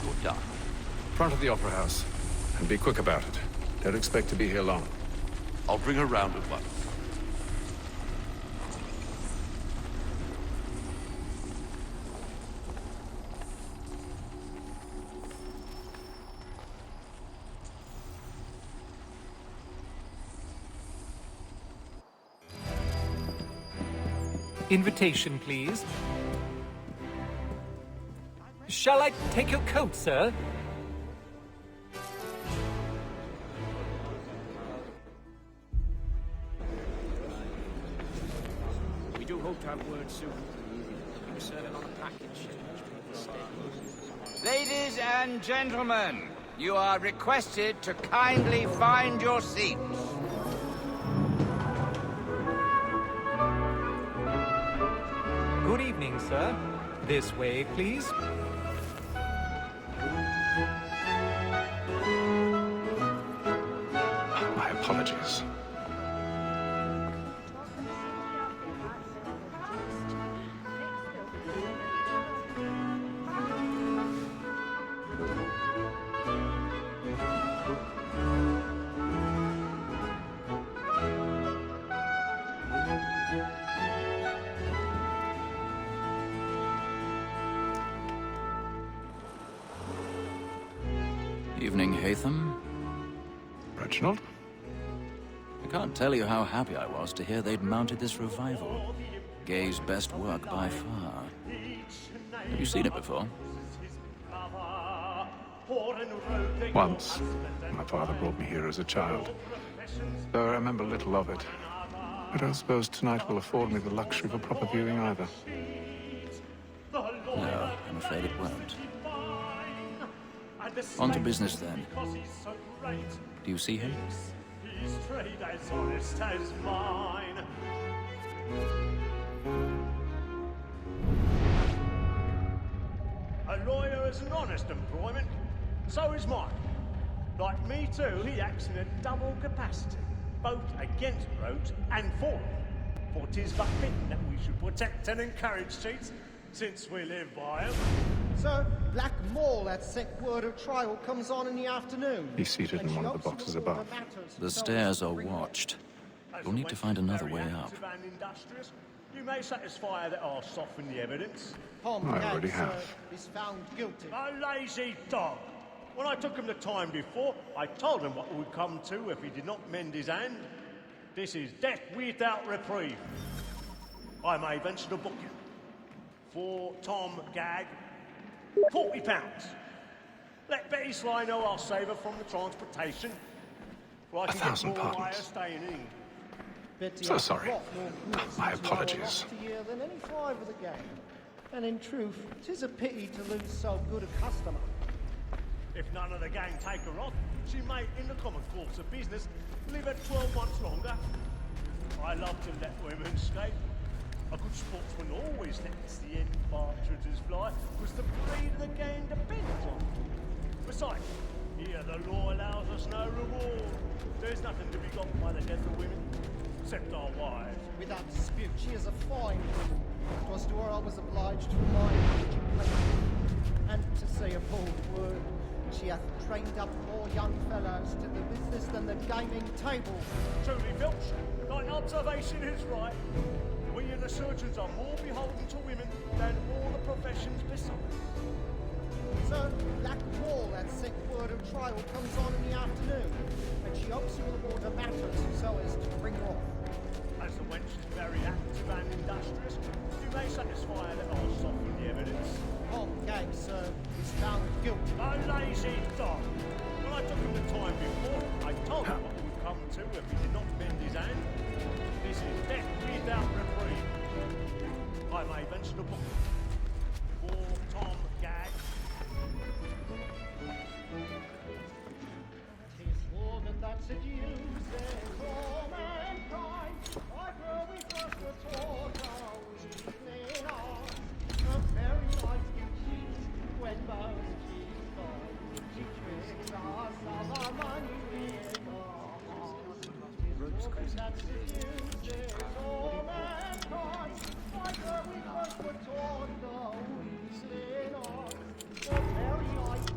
you're done. Front of the Opera House. And be quick about it. Don't expect to be here long. I'll bring her round at once. Invitation, please. Shall I take your coat, sir? We do hope to have word soon. We were serving on a package. Ladies and gentlemen, you are requested to kindly find your seats. Good evening, sir. This way, please. My apologies. Evening, Haytham. Reginald? I can't tell you how happy I was to hear they'd mounted this revival. Gay's best work by far. Have you seen it before? Once. My father brought me here as a child. Though I remember little of it. I don't suppose tonight will afford me the luxury of a proper viewing either. No, I'm afraid it won't. On to business then. Do you see him? His trade as honest as mine. A lawyer is an honest employment, so is mine. Like me too, he acts in a double capacity, both against roads and for them. For 'tis but fitting that we should protect and encourage cheats, since we live by 'em. Sir, Black Mall, that sick word of trial, comes on in the afternoon. He's seated in one of the boxes above. The stairs are watched. You'll need to find another way up. You may satisfy that I'll soften the evidence. Tom I already Gates, have. is found guilty. A lazy dog! When I took him the time before, I told him what it would come to if he did not mend his hand. This is death without reprieve. I may venture to book you. For Tom Gag, £40. Let Betty Sly know I'll save her from the transportation. For I can get 1,000 more way of pardons. staying in England. Betty So has sorry. got more goods My into our apologies. lot a year than any five of the game. And in truth, 'tis a pity to lose so good a customer. If none of the gang take her on, she may, in the common course of business, live at 12 months longer. I love to let women escape. A good sportsman always lets the end partridges fly, because the breed of the game depends on it. Besides, here the law allows us no reward. There's nothing to be got by the death of women, except our wives. Without dispute, she is a fine woman. 'Twas to her I was obliged to remind her. And to say a bold word, she hath trained up more young fellows to the business than the gaming table. Truly, Filch, thy observation is right. We and the surgeons are more beholden to women than all the professions besides. Sir, Black Wall, that sick word of trial, comes on in the afternoon, and she hopes you will order matters so as to bring her off. As the wench is very active and industrious, you may satisfy her that I'll soften the evidence. Tom Gag, sir, is found guilty. A lazy dog! When I took him the time before, I told him what it would come to if he did not bend his hand. This is death without reprieve. I may venture to book for Tom Gag. 'Tis woman that seduces all mankind. Like her we first were taught how we play on. A very light skin cheeks when most she's gone. She tricks us of our money with gone. 'Tis woman that seduces all mankind. Like her we first were taught how we play on. A very light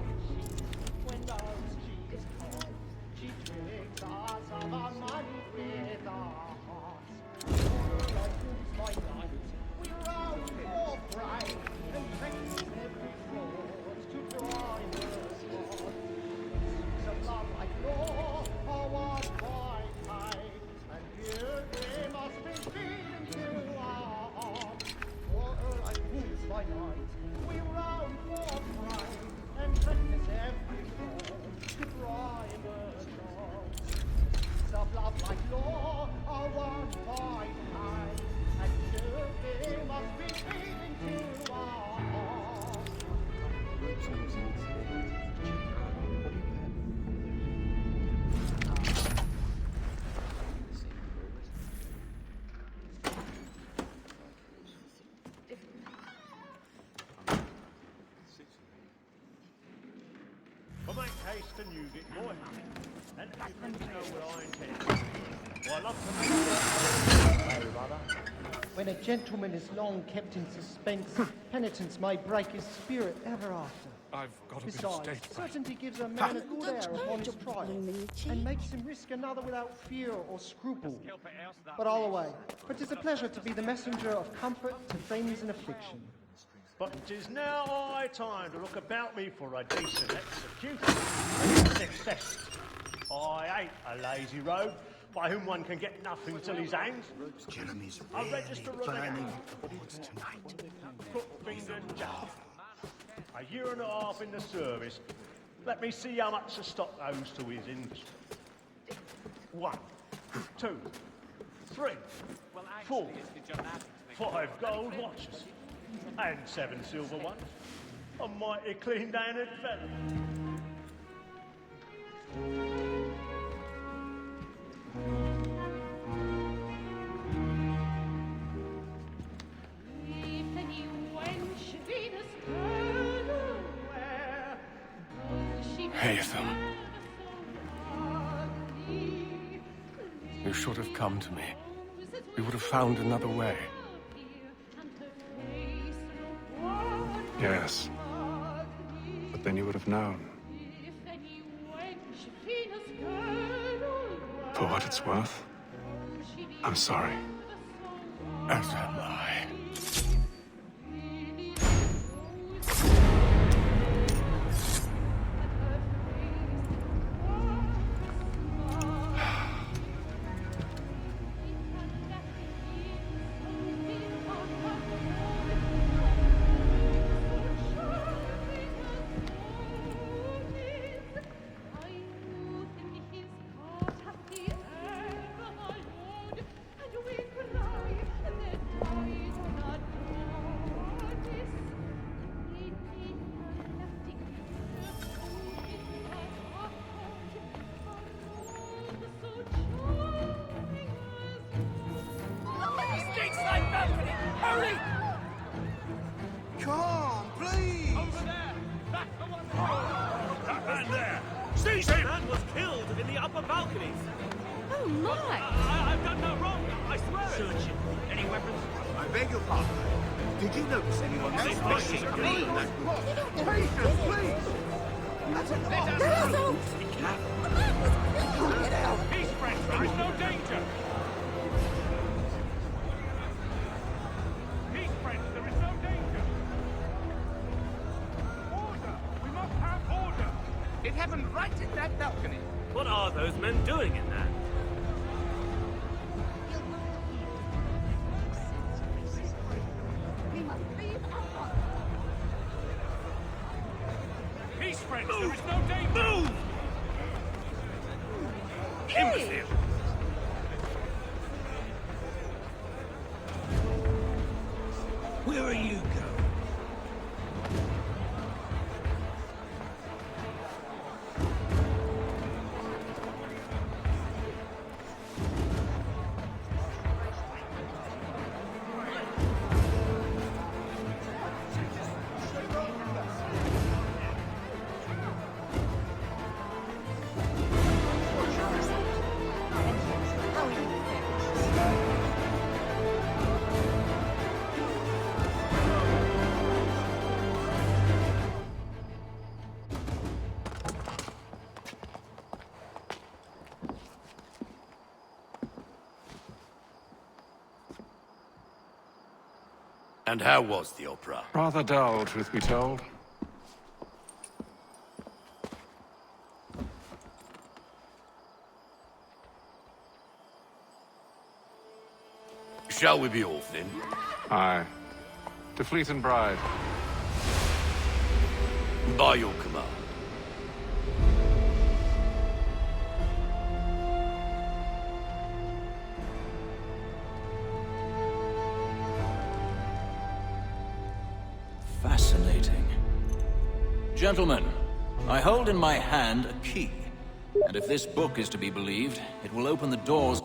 Well, make haste and use it, boy. And you know what I intend. Well, I love to When a gentleman is long kept in suspense, penitence may break his spirit ever after. I've got a Besides, certainty gives a man a good air upon his trial, and makes him risk another without fear or scruple. But all away, for 'tis a pleasure to be the messenger of comfort to friends in affliction. But 'tis now high time to look about me for a decent execution. Success. I hate a lazy rogue by whom one can get nothing till his hands. Jeremy's I really register planning what's tonight. Crook fingered Jack. A year and a half in the service. Let me see how much the stock owes to his industry. 1, 2, 3, 4, 5 gold watches. And 7 silver ones. A mighty clean-handed fellow. Haytham. You should have come to me. We would have found another way. Yes. But then you would have known. For what it's worth, I'm sorry. As am I. Come on, please! Over there! Back the one that man there! Seize him! Man was killed in the upper balconies. Oh my! I've done no wrong, I swear it. Search him. Any weapons? I beg your pardon. Did you notice anyone else pushing me? Patience, please! Let us out! Peace, friends, there is no danger! Peace, friends, there is no danger! Order! We must have order! It happened right in that balcony. What are those men doing in there? Peace, friends, there is no danger! Move! Imbecile! Where are you going? And how was the opera? Rather dull, truth be told. Shall we be off then? Aye. To Fleet and Bride. By your command. Fascinating. gentlemen, I hold in my hand a key. And if this book is to be believed, it will open the doors...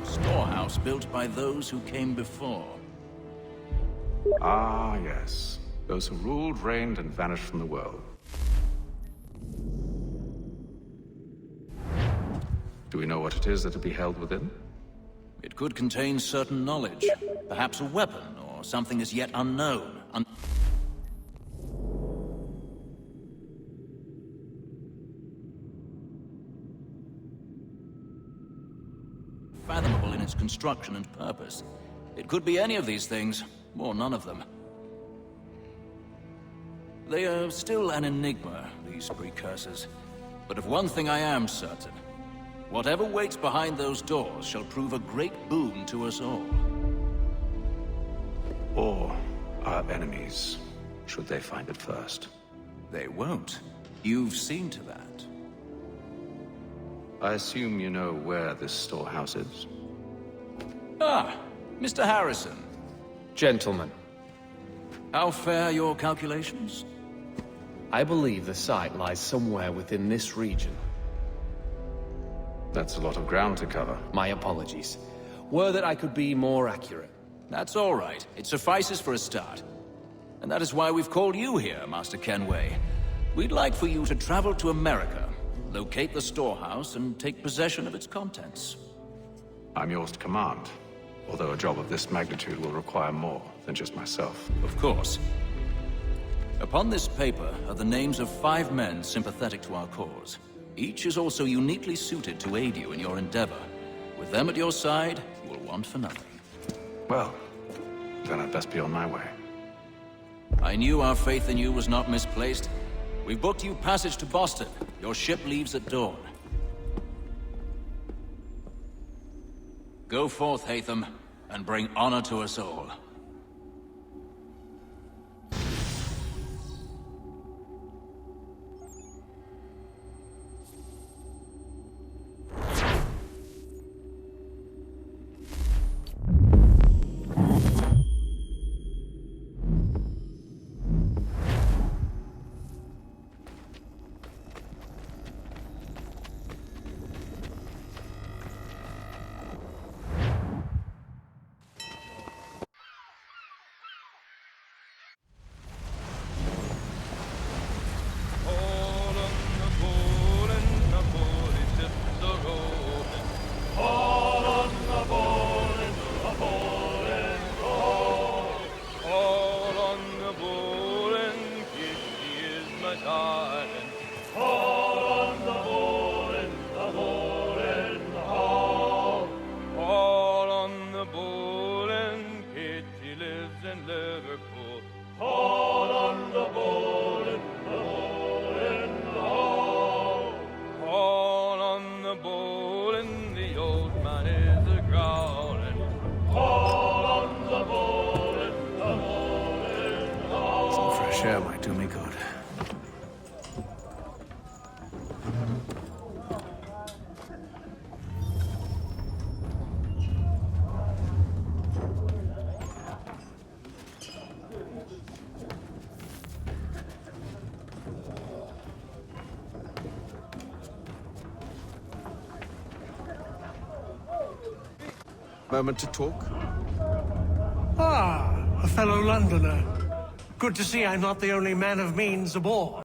storehouse built by those who came before. Ah, yes. Those who ruled, reigned, and vanished from the world. Do we know what it is that will be held within? It could contain certain knowledge. Perhaps a weapon, or something as yet unknown. Fathomable in its construction and purpose. It could be any of these things, or none of them. They are still an enigma, these precursors. But of one thing I am certain. Whatever waits behind those doors shall prove a great boon to us all. Or our enemies, should they find it first. They won't. You've seen to that. I assume you know where this storehouse is? Ah, Mr. Harrison. Gentlemen, How fare your calculations? I believe the site lies somewhere within this region. That's a lot of ground to cover. My apologies. Were that I could be more accurate. That's all right. It suffices for a start. And that is why we've called you here, Master Kenway. We'd like for you to travel to America, locate the storehouse, and take possession of its contents. I'm yours to command, although a job of this magnitude will require more than just myself. Of course. Upon this paper are the names of 5 men sympathetic to our cause. Each is also uniquely suited to aid you in your endeavor. With them at your side, you will want for nothing. Well, then I'd best be on my way. I knew our faith in you was not misplaced. We've booked you passage to Boston. Your ship leaves at dawn. Go forth, Hatham, and bring honor to us all. Fresh air might do me good. Moment to talk? Ah, a fellow Londoner. Good to see I'm not the only man of means aboard.